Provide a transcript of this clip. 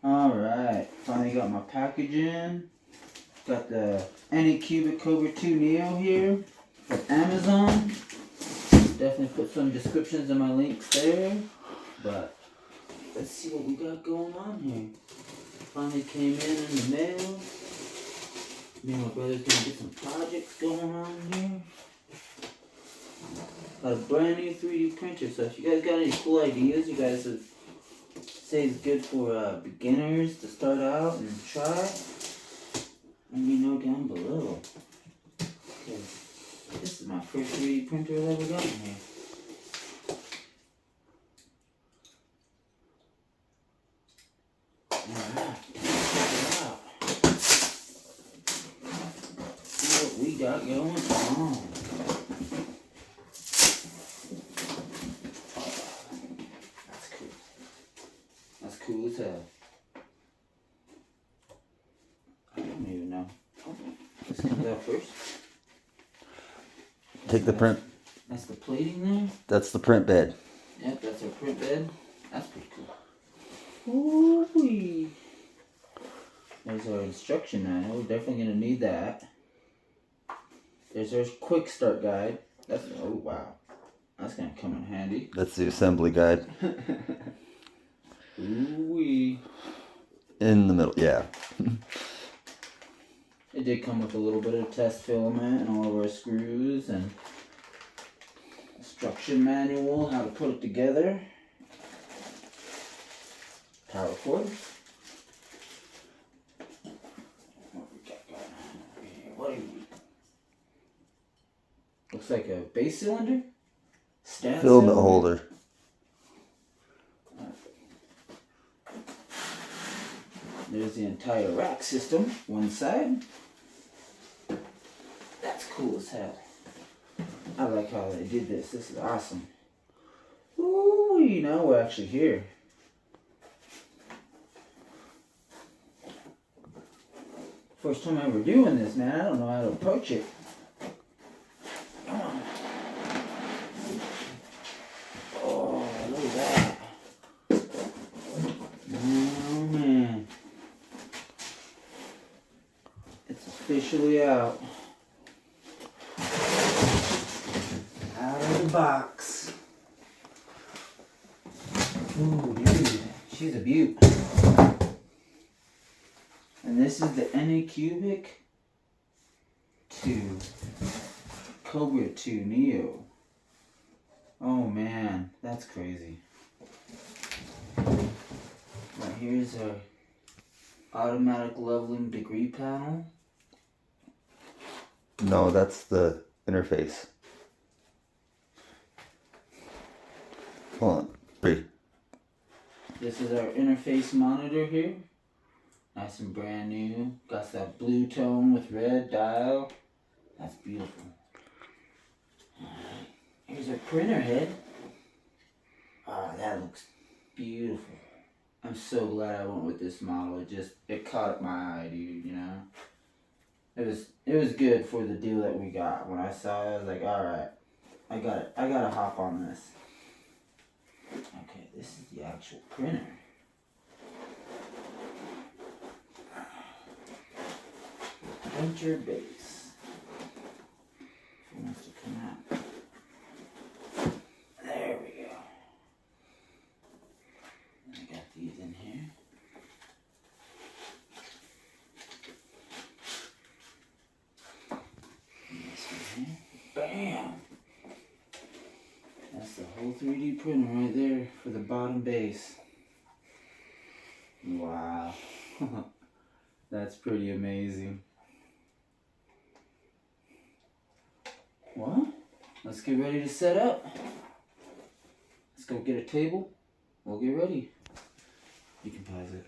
Alright, finally got my package in. Got the anycubic Kobra 2 Neo here from Amazon. Definitely put some descriptions in my links there. But let's see what we got going on here. Finally came in the mail. Me and my brother's gonna get some projects going on here. Got a brand new 3D printer, so if you guys got any cool ideas you guys would say is good for beginners to start out and try, let me know down below. Because this is my first 3D printer I've ever gotten here. Alright, check it out. See what we got going on. Cool as hell. I don't even know. Oh, this comes out first. Take the print. That's the plating there? That's the print bed. Yep, that's our print bed. That's pretty cool. Ooh-wee. There's our instruction manual. We're definitely going to need that. There's our quick start guide. That's, oh wow. That's going to come in handy. That's the assembly guide. Ooh-wee. In the middle, yeah. It did come with a little bit of test filament and all of our screws and instruction manual, how to put it together. Power cord. What we got going on over here? What are we? Looks like a base cylinder. Stat Filament cylinder. holder. There's the entire rack system, one side. That's cool as hell. I like how they did this. This is awesome. Ooh, now we're actually here. First time ever doing this, man. I don't know how to approach it. Come on. Oh, look at that. Oh, man. It's officially out. Out of the box. Ooh, dude. She's a beaut. And this is the anycubic 2 Kobra 2 Neo. Oh man, that's crazy. Right here's our automatic leveling degree panel. No, that's the interface. Hold on. Wait. This is our interface monitor here. Nice and brand new. Got that blue tone with red dial. That's beautiful. Alright. Here's our printer head. Oh, that looks beautiful. I'm so glad I went with this model. It caught my eye, dude, you know. It was good for the deal that we got. When I saw it, I was like, alright, I gotta hop on this. Okay, this is the actual printer. Printer base. If it wants to come out. There we go. I got these in here. And this one here. Bam! That's the whole 3D printer right there for the bottom base. Wow. That's pretty amazing. Well, let's get ready to set up. Let's go get a table. We'll get ready. You can pause it.